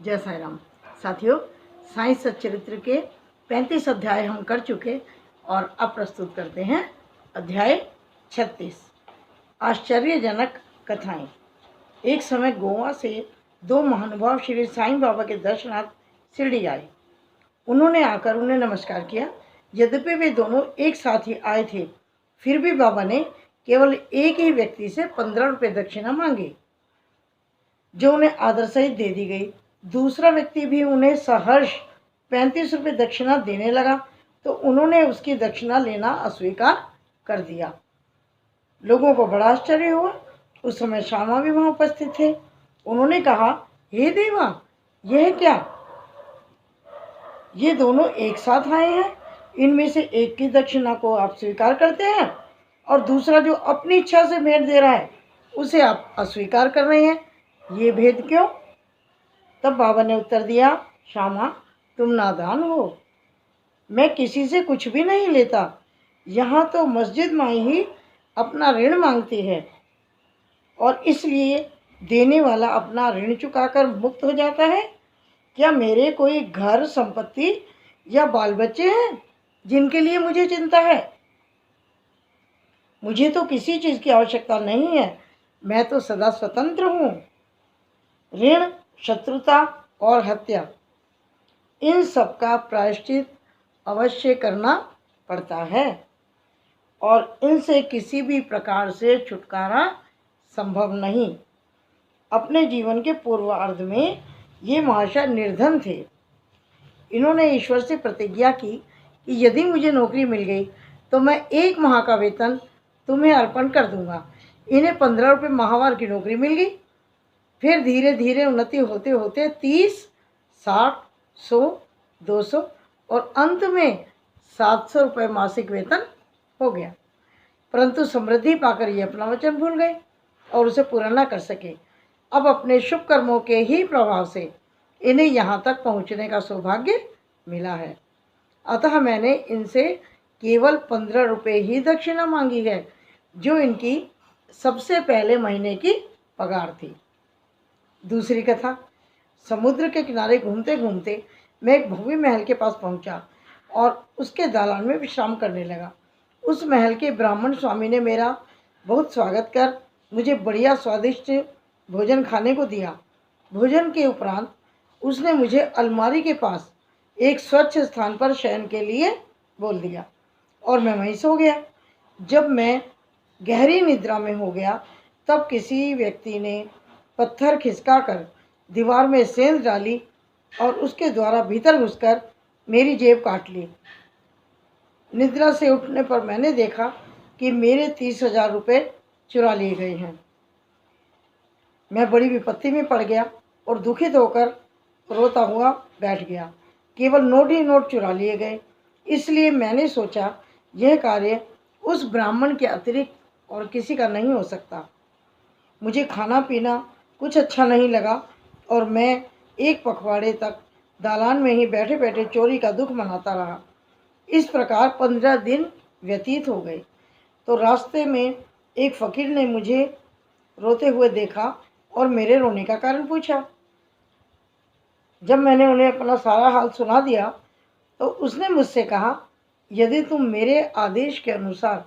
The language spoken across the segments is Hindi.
जय साई राम। साथियों, साई सच्चरित्र के 35 अध्याय हम कर चुके और अब प्रस्तुत करते हैं अध्याय 36, आश्चर्यजनक कथाएं। एक समय गोवा से दो महानुभाव श्री साईं बाबा के दर्शनार्थ शिरडी आए। उन्होंने आकर उन्हें नमस्कार किया। यद्यपि वे दोनों एक साथ ही आए थे, फिर भी बाबा ने केवल एक ही व्यक्ति से 15 रुपये दक्षिणा मांगी, जो उन्हें आदर सहित दे दी गई। दूसरा व्यक्ति भी उन्हें सहर्ष 35 रुपये दक्षिणा देने लगा, तो उन्होंने उसकी दक्षिणा लेना अस्वीकार कर दिया। लोगों को बड़ा आश्चर्य हुआ। उस समय श्यामा भी वहाँ उपस्थित थे। उन्होंने कहा, हे देवा, यह क्या? ये दोनों एक साथ आए हैं। इनमें से एक की दक्षिणा को आप स्वीकार करते हैं और दूसरा जो अपनी इच्छा से भेंट दे रहा है उसे आप अस्वीकार कर रहे हैं। ये भेद क्यों? तब बाबा ने उत्तर दिया, श्यामा, तुम नादान हो। मैं किसी से कुछ भी नहीं लेता। यहाँ तो मस्जिद माई ही अपना ऋण मांगती है और इसलिए देने वाला अपना ऋण चुकाकर मुक्त हो जाता है। क्या मेरे कोई घर, संपत्ति या बाल बच्चे हैं जिनके लिए मुझे चिंता है? मुझे तो किसी चीज़ की आवश्यकता नहीं है। मैं तो सदा स्वतंत्र हूँ। ऋण, शत्रुता और हत्या, इन सब का प्रायश्चित अवश्य करना पड़ता है और इनसे किसी भी प्रकार से छुटकारा संभव नहीं। अपने जीवन के पूर्वार्ध में ये महाशय निर्धन थे। इन्होंने ईश्वर से प्रतिज्ञा की कि यदि मुझे नौकरी मिल गई तो मैं 1 माह का वेतन तुम्हें अर्पण कर दूंगा। इन्हें 15 रुपये माहवार की नौकरी मिल गई। फिर धीरे धीरे उन्नति होते होते 30, 60, 100, 200 और अंत में 700 रुपये मासिक वेतन हो गया। परंतु समृद्धि पाकर ये अपना वचन भूल गए और उसे पूरा न कर सके। अब अपने शुभ कर्मों के ही प्रभाव से इन्हें यहाँ तक पहुँचने का सौभाग्य मिला है। अतः मैंने इनसे केवल 15 रुपये ही दक्षिणा मांगी है, जो इनकी सबसे पहले महीने की पगार थी। दूसरी कथा। समुद्र के किनारे घूमते घूमते मैं एक भव्य महल के पास पहुंचा और उसके दालान में विश्राम करने लगा। उस महल के ब्राह्मण स्वामी ने मेरा बहुत स्वागत कर मुझे बढ़िया स्वादिष्ट भोजन खाने को दिया। भोजन के उपरांत उसने मुझे अलमारी के पास एक स्वच्छ स्थान पर शयन के लिए बोल दिया और मैं वहीं सो गया। जब मैं गहरी निद्रा में हो गया, तब किसी व्यक्ति ने पत्थर खिसकाकर दीवार में सेंध डाली और उसके द्वारा भीतर घुसकर मेरी जेब काट ली। निद्रा से उठने पर मैंने देखा कि मेरे 30,000 रुपये चुरा लिए गए हैं। मैं बड़ी विपत्ति में पड़ गया और दुखित होकर रोता हुआ बैठ गया। केवल नोट ही नोट चुरा लिए गए। इसलिए मैंने सोचा, यह कार्य उस ब्राह्मण के अतिरिक्त और किसी का नहीं हो सकता। मुझे खाना पीना कुछ अच्छा नहीं लगा और मैं एक पखवाड़े तक दालान में ही बैठे बैठे चोरी का दुख मनाता रहा। इस प्रकार 15 दिन व्यतीत हो गए तो रास्ते में एक फ़कीर ने मुझे रोते हुए देखा और मेरे रोने का कारण पूछा। जब मैंने उन्हें अपना सारा हाल सुना दिया तो उसने मुझसे कहा, यदि तुम मेरे आदेश के अनुसार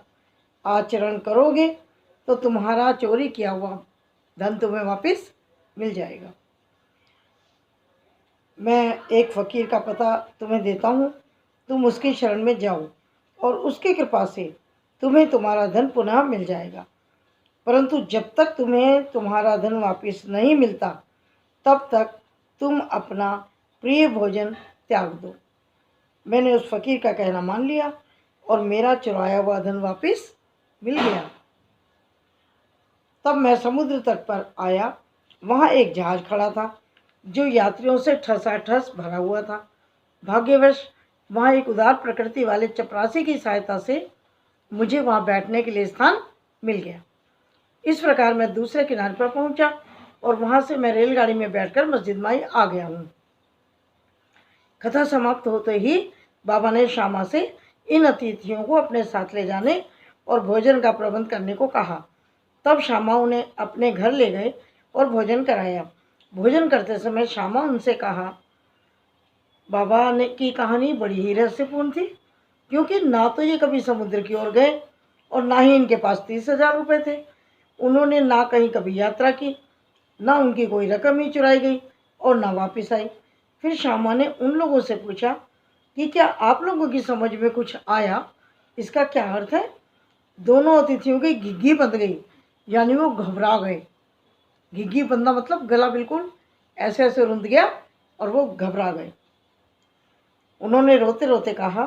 आचरण करोगे तो तुम्हारा चोरी किया हुआ धन तुम्हें वापस मिल जाएगा। मैं एक फ़कीर का पता तुम्हें देता हूँ, तुम उसकी शरण में जाओ और उसकी कृपा से तुम्हें तुम्हारा धन पुनः मिल जाएगा। परंतु जब तक तुम्हें तुम्हारा धन वापस नहीं मिलता, तब तक तुम अपना प्रिय भोजन त्याग दो। मैंने उस फ़कीर का कहना मान लिया और मेरा चुराया हुआ धन वापस मिल गया। तब मैं समुद्र तट पर आया। वहाँ एक जहाज़ खड़ा था जो यात्रियों से ठसाठस भरा हुआ था। भाग्यवश वहाँ एक उदार प्रकृति वाले चपरासी की सहायता से मुझे वहाँ बैठने के लिए स्थान मिल गया। इस प्रकार मैं दूसरे किनारे पर पहुँचा और वहाँ से मैं रेलगाड़ी में बैठकर मस्जिद माई आ गया हूँ। कथा समाप्त होते ही बाबा ने श्यामा से इन अतिथियों को अपने साथ ले जाने और भोजन का प्रबंध करने को कहा। तब श्यामा उन्हें अपने घर ले गए और भोजन कराया। भोजन करते समय श्यामा उनसे कहा, बाबा ने की कहानी बड़ी ही रहस्यपूर्ण थी, क्योंकि ना तो ये कभी समुद्र की ओर गए और ना ही इनके पास 30,000 रुपये थे। उन्होंने ना कहीं कभी यात्रा की, ना उनकी कोई रकम ही चुराई गई और ना वापस आई। फिर श्यामा ने उन लोगों से पूछा कि क्या आप लोगों की समझ में कुछ आया? इसका क्या अर्थ है? दोनों अतिथियों की घिघी बंध गई, यानी वो घबरा गए। घिघी बंधना मतलब गला बिल्कुल ऐसे ऐसे रुंध गया और वो घबरा गए। उन्होंने रोते रोते कहा,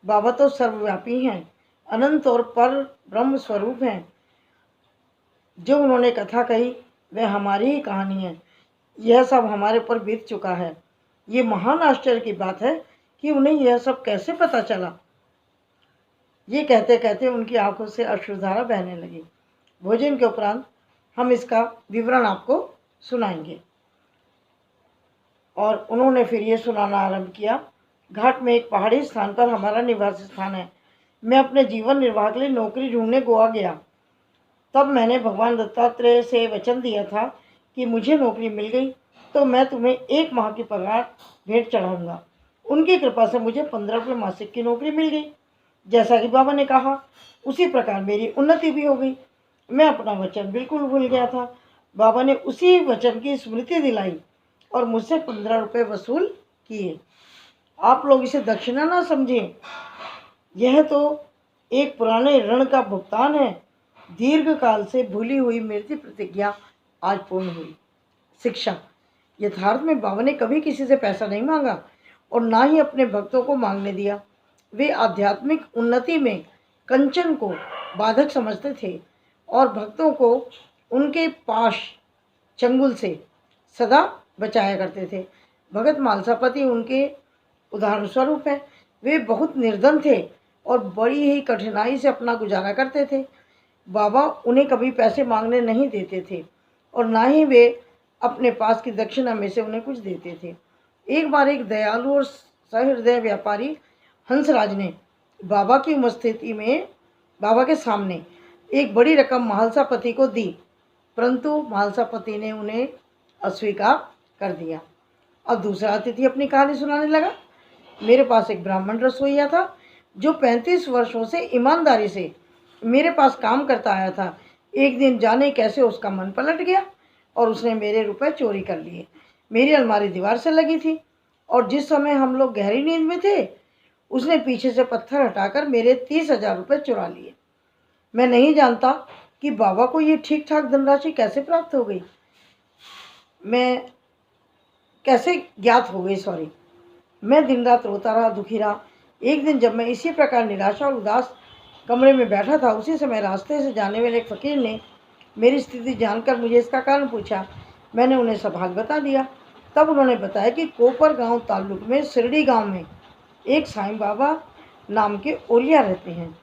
बाबा तो सर्वव्यापी हैं, अनंत और पर ब्रह्म स्वरूप हैं। जो उन्होंने कथा कही वह हमारी ही कहानी है। यह सब हमारे पर बीत चुका है। ये महान आश्चर्य की बात है कि उन्हें यह सब कैसे पता चला। ये कहते कहते उनकी आंखों से अश्रुधारा बहने लगी। भोजन के उपरांत हम इसका विवरण आपको सुनाएंगे। और उन्होंने फिर ये सुनाना आरंभ किया, घाट में एक पहाड़ी स्थान पर हमारा निवास स्थान है। मैं अपने जीवन निर्वाह के लिए नौकरी ढूंढने गोवा गया। तब मैंने भगवान दत्तात्रेय से वचन दिया था कि मुझे नौकरी मिल गई तो मैं तुम्हें 1 माह की पगार भेंट चढ़ाऊँगा। उनकी कृपा से मुझे 15 रुपये मासिक की नौकरी मिल गई। जैसा कि बाबा ने कहा उसी प्रकार मेरी उन्नति भी हो गई। मैं अपना वचन बिल्कुल भूल गया था। बाबा ने उसी वचन की स्मृति दिलाई और मुझसे 15 रुपये वसूल किए। आप लोग इसे दक्षिणा ना समझें, यह तो एक पुराने ऋण का भुगतान है। दीर्घ काल से भूली हुई मेरी प्रतिज्ञा आज पूर्ण हुई। शिक्षा, यथार्थ में बाबा ने कभी किसी से पैसा नहीं मांगा और ना ही अपने भक्तों को मांगने दिया। वे आध्यात्मिक उन्नति में कंचन को बाधक समझते थे और भक्तों को उनके पाश चंगुल से सदा बचाया करते थे। भगत मालसापति उनके उदाहरण स्वरूप है। वे बहुत निर्धन थे और बड़ी ही कठिनाई से अपना गुजारा करते थे। बाबा उन्हें कभी पैसे मांगने नहीं देते थे और ना ही वे अपने पास की दक्षिणा में से उन्हें कुछ देते थे। एक बार एक दयालु और सहृदय व्यापारी हंसराज ने बाबा की उपस्थिति में बाबा के सामने एक बड़ी रकम महालसापति को दी, परंतु महालसापति ने उन्हें अस्वीकार कर दिया। अब दूसरा अतिथि अपनी कहानी सुनाने लगा। मेरे पास एक ब्राह्मण रसोइया था जो 35 वर्षों से ईमानदारी से मेरे पास काम करता आया था। एक दिन जाने कैसे उसका मन पलट गया और उसने मेरे रुपए चोरी कर लिए। मेरी अलमारी दीवार से लगी थी और जिस समय हम लोग गहरी नींद में थे उसने पीछे से पत्थर हटाकर मेरे 30,000 रुपये चुरा लिए। मैं नहीं जानता कि बाबा को ये ठीक ठाक धनराशि कैसे प्राप्त हो गई। मैं दिन रात रोता रहा, दुखी रहा। एक दिन जब मैं इसी प्रकार निराशा और उदास कमरे में बैठा था, उसी समय रास्ते से जाने वाले एक फ़कीर ने मेरी स्थिति जानकर मुझे इसका कारण पूछा। मैंने उन्हें सब हाल बता दिया। तब उन्होंने बताया कि कोपर गांव ताल्लुक में सिरडी गांव में एक साईं बाबा नाम के ओलिया रहते हैं।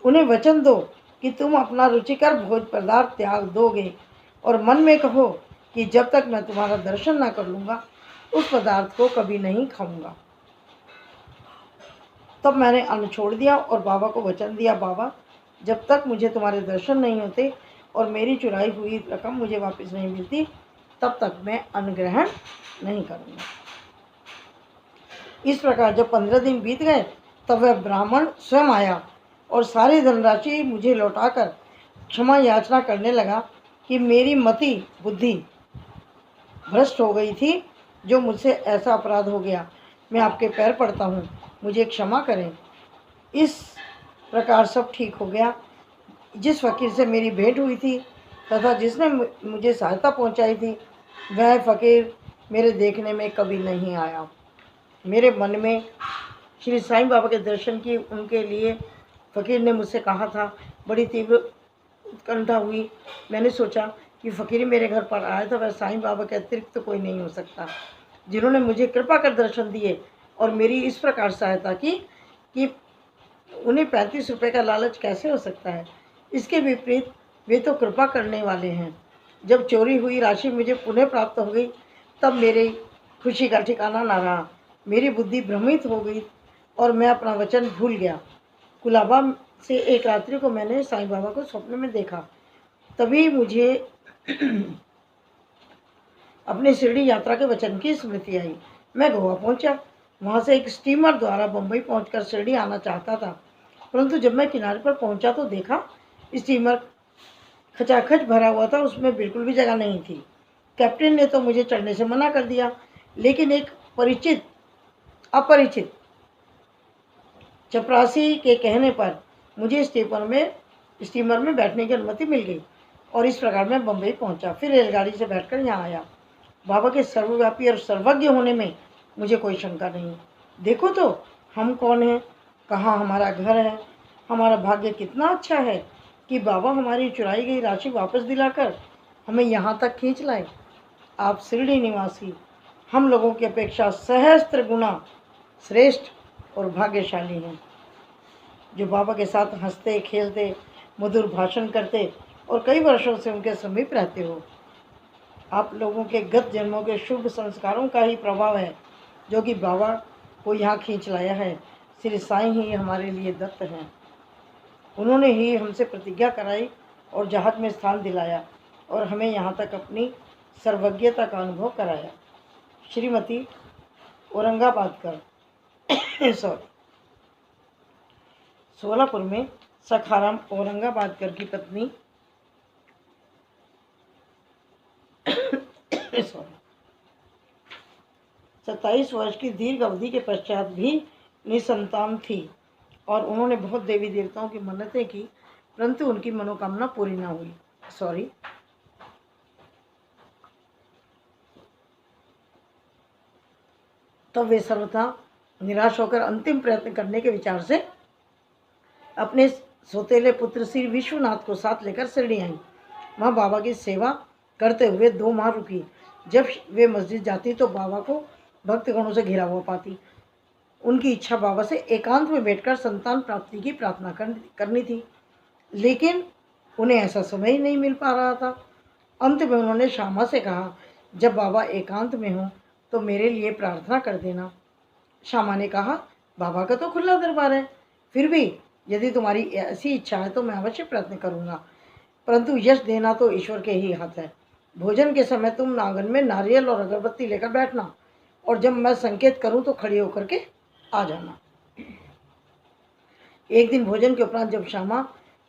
उन्हें वचन दो कि तुम अपना रुचिकर भोज पदार्थ त्याग दोगे और मन में कहो कि जब तक मैं तुम्हारा दर्शन ना कर लूँगा उस पदार्थ को कभी नहीं खाऊंगा। तब मैंने अन्न छोड़ दिया और बाबा को वचन दिया, बाबा जब तक मुझे तुम्हारे दर्शन नहीं होते और मेरी चुराई हुई रकम मुझे वापस नहीं मिलती तब तक मैं अन्न ग्रहण नहीं करूँगा। इस प्रकार जब 15 दिन बीत गए तब वह ब्राह्मण स्वयं आया और सारी धनराशि मुझे लौटाकर क्षमा याचना करने लगा कि मेरी मति बुद्धि भ्रष्ट हो गई थी, जो मुझसे ऐसा अपराध हो गया। मैं आपके पैर पड़ता हूँ, मुझे क्षमा करें। इस प्रकार सब ठीक हो गया। जिस फ़कीर से मेरी भेंट हुई थी तथा जिसने मुझे सहायता पहुँचाई थी वह फ़कीर मेरे देखने में कभी नहीं आया। मेरे मन में श्री साईं बाबा के दर्शन की उनके लिए फ़कीर ने मुझसे कहा था। बड़ी तीव्र उत्कंठा हुई। मैंने सोचा कि फ़कीर मेरे घर पर आया था, वह साईं बाबा के अतिरिक्त तो कोई नहीं हो सकता, जिन्होंने मुझे कृपा कर दर्शन दिए और मेरी इस प्रकार सहायता की कि उन्हें 35 रुपये का लालच कैसे हो सकता है। इसके विपरीत वे तो कृपा करने वाले हैं। जब चोरी हुई राशि मुझे पुनः प्राप्त हो गई तब मेरी खुशी का ठिकाना न रहा। मेरी बुद्धि भ्रमित हो गई और मैं अपना वचन भूल गया। कुलाबा से एक रात्रि को मैंने साईं बाबा को स्वप्न में देखा। तभी मुझे अपनी शिरडी यात्रा के वचन की स्मृति आई। मैं गोवा पहुंचा। वहां से एक स्टीमर द्वारा बम्बई पहुंचकर शिरडी आना चाहता था, परंतु जब मैं किनारे पर पहुंचा तो देखा स्टीमर खचाखच भरा हुआ था, उसमें बिल्कुल भी जगह नहीं थी। कैप्टन ने तो मुझे चढ़ने से मना कर दिया, लेकिन एक अपरिचित चपरासी के कहने पर मुझे स्टीमर में बैठने की अनुमति मिल गई और इस प्रकार मैं बम्बई पहुंचा। फिर रेलगाड़ी से बैठकर यहाँ आया। बाबा के सर्वव्यापी और सर्वज्ञ होने में मुझे कोई शंका नहीं। देखो तो हम कौन हैं, कहाँ हमारा घर है। हमारा भाग्य कितना अच्छा है कि बाबा हमारी चुराई गई राशि वापस दिलाकर हमें यहाँ तक खींच लाए। आप शिरडी निवासी हम लोगों की अपेक्षा सहस्त्र गुना श्रेष्ठ और भाग्यशाली हैं, जो बाबा के साथ हंसते खेलते मधुर भाषण करते और कई वर्षों से उनके समीप रहते हो। आप लोगों के गत जन्मों के शुभ संस्कारों का ही प्रभाव है जो कि बाबा को यहाँ खींच लाया है। श्री साईं ही हमारे लिए दत्त हैं। उन्होंने ही हमसे प्रतिज्ञा कराई और जहाज में स्थान दिलाया और हमें यहाँ तक अपनी सर्वज्ञता का अनुभव कराया। श्रीमती औरंगाबादकर सोलापुर में सखाराम औरंगाबादकर की पत्नी 27 वर्ष की दीर्घ अवधि के पश्चात भी निसंतान थी और उन्होंने बहुत देवी देवताओं की मन्नतें की, परंतु उनकी मनोकामना पूरी ना हुई। तब वे सर्वथा निराश होकर अंतिम प्रयत्न करने के विचार से अपने सौतेले पुत्र श्री विश्वनाथ को साथ लेकर शिरडी आई। वहाँ बाबा की सेवा करते हुए 2 माह रुकी। जब वे मस्जिद जाती तो बाबा को भक्तगणों से घिरा हुआ पाती। उनकी इच्छा बाबा से एकांत में बैठकर संतान प्राप्ति की प्रार्थना करनी थी, लेकिन उन्हें ऐसा समय ही नहीं मिल पा रहा था। अंत में उन्होंने श्यामा से कहा, जब बाबा एकांत में हों तो मेरे लिए प्रार्थना कर देना। श्यामा ने कहा, बाबा का तो खुला दरबार है, फिर भी यदि तुम्हारी ऐसी इच्छा है तो मैं अवश्य प्रयत्न करूँगा, परंतु यश देना तो ईश्वर के ही हाथ है। भोजन के समय तुम आंगन में नारियल और अगरबत्ती लेकर बैठना और जब मैं संकेत करूं तो खड़े होकर के आ जाना। एक दिन भोजन के उपरांत जब श्यामा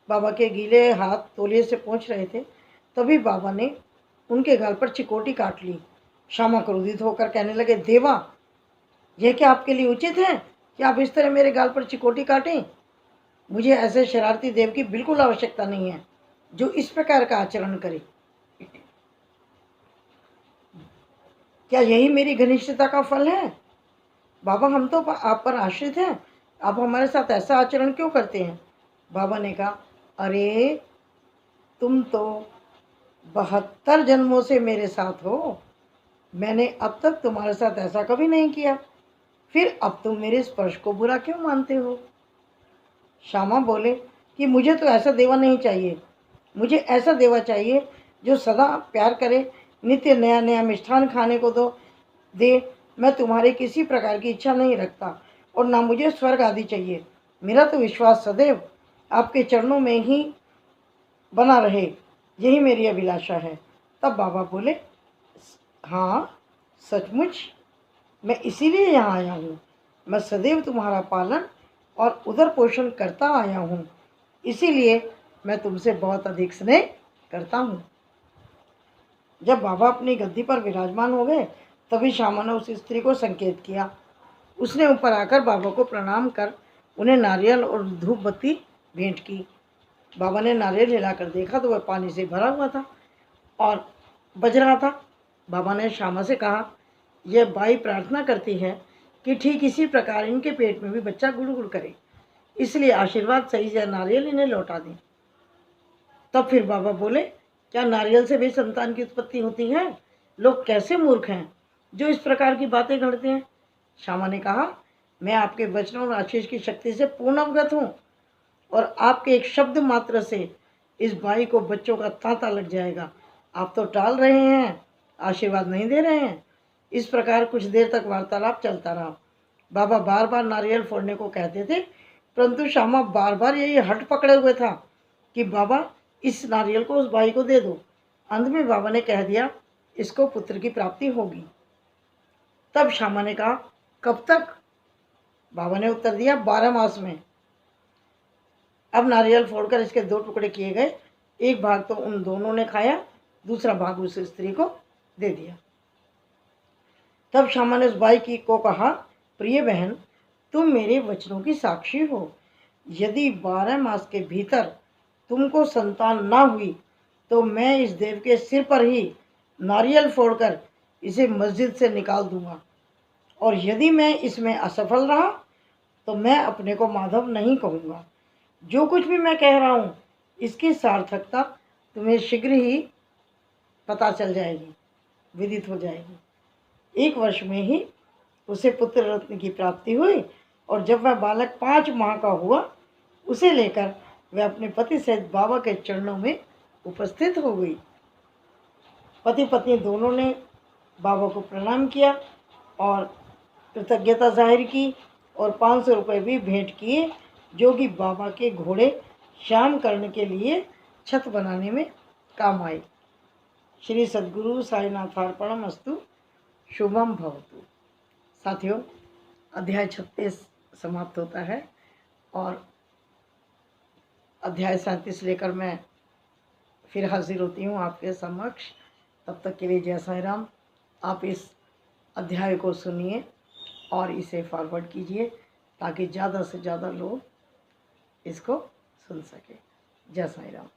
बाबा के गीले हाथ तौलिए से पहुंच रहे थे, तभी बाबा ने उनके गाल पर चिकोटी काट ली। श्यामा क्रोधित होकर कहने लगे, देवा, यह क्या आपके लिए उचित है कि आप इस तरह मेरे गाल पर चिकोटी काटें? मुझे ऐसे शरारती देव की बिल्कुल आवश्यकता नहीं है जो इस प्रकार का आचरण करे। क्या यही मेरी घनिष्ठता का फल है? बाबा, हम तो आप पर आश्रित हैं, आप हमारे साथ ऐसा आचरण क्यों करते हैं? बाबा ने कहा, अरे तुम तो 72 जन्मों से मेरे साथ हो। मैंने अब तक तुम्हारे साथ ऐसा कभी नहीं किया, फिर अब तुम मेरे स्पर्श को बुरा क्यों मानते हो? श्यामा बोले कि मुझे तो ऐसा देवा नहीं चाहिए। मुझे ऐसा देवा चाहिए जो सदा प्यार करे, नित्य नया नया मिष्ठान खाने को दे। मैं तुम्हारे किसी प्रकार की इच्छा नहीं रखता और ना मुझे स्वर्ग आदि चाहिए। मेरा तो विश्वास सदैव आपके चरणों में ही बना रहे, यही मेरी अभिलाषा है। तब बाबा बोले, हाँ सचमुच मैं इसीलिए यहाँ आया हूँ। मैं सदैव तुम्हारा पालन और उदर पोषण करता आया हूँ, इसीलिए मैं तुमसे बहुत अधिक स्नेह करता हूँ। जब बाबा अपनी गद्दी पर विराजमान हो गए तभी श्यामा ने उस स्त्री को संकेत किया। उसने ऊपर आकर बाबा को प्रणाम कर उन्हें नारियल और धूप बत्ती भेंट की। बाबा ने नारियल हिलाकर देखा तो वह पानी से भरा हुआ था और बज रहा था। बाबा ने श्यामा से कहा, यह बाई प्रार्थना करती है कि ठीक इसी प्रकार इनके पेट में भी बच्चा गुड़गुड़ करे, इसलिए आशीर्वाद सही से नारियल इन्हें लौटा दें। तब फिर बाबा बोले, क्या नारियल से भी संतान की उत्पत्ति होती है? लोग कैसे मूर्ख हैं जो इस प्रकार की बातें गढ़ते हैं। श्यामा ने कहा, मैं आपके वचनों और आशीष की शक्ति से पूर्ण अवगत हूँ और आपके एक शब्द मात्र से इस बाई को बच्चों का तांता लग जाएगा। आप तो टाल रहे हैं, आशीर्वाद नहीं दे रहे हैं। इस प्रकार कुछ देर तक वार्तालाप चलता रहा। बाबा बार बार नारियल फोड़ने को कहते थे, परंतु श्यामा बार बार यही हट पकड़े हुए था कि बाबा इस नारियल को उस भाई को दे दो। अंत में बाबा ने कह दिया, इसको पुत्र की प्राप्ति होगी। तब श्यामा ने कहा, कब तक? बाबा ने उत्तर दिया, 12 मास में। अब नारियल फोड़कर इसके 2 टुकड़े किए गए। एक भाग तो उन दोनों ने खाया, दूसरा भाग उस स्त्री को दे दिया। तब श्यामा ने उस बाई को कहा, प्रिय बहन, तुम मेरे वचनों की साक्षी हो। यदि 12 मास के भीतर तुमको संतान ना हुई तो मैं इस देव के सिर पर ही नारियल फोड़कर इसे मस्जिद से निकाल दूंगा, और यदि मैं इसमें असफल रहा तो मैं अपने को माधव नहीं कहूँगा। जो कुछ भी मैं कह रहा हूँ इसकी सार्थकता तुम्हें शीघ्र ही पता चल जाएगी, विदित हो जाएगी। 1 वर्ष में ही उसे पुत्र रत्न की प्राप्ति हुई, और जब वह बालक 5 माह का हुआ, उसे लेकर वह अपने पति सहित बाबा के चरणों में उपस्थित हो गई। पति पत्नी दोनों ने बाबा को प्रणाम किया और कृतज्ञता जाहिर की, और 500 रुपये भी भेंट किए, जो कि बाबा के घोड़े शाम करने के लिए छत बनाने में काम आए। श्री सद्गुरु साईनाथार्पणमस्तु। शुभम भवतु। साथियों, अध्याय 36 समाप्त होता है, और अध्याय 37 लेकर मैं फिर हाजिर होती हूँ आपके समक्ष। तब तक के लिए जय साईं राम। आप इस अध्याय को सुनिए और इसे फॉरवर्ड कीजिए, ताकि ज़्यादा से ज़्यादा लोग इसको सुन सकें। जय साईं राम।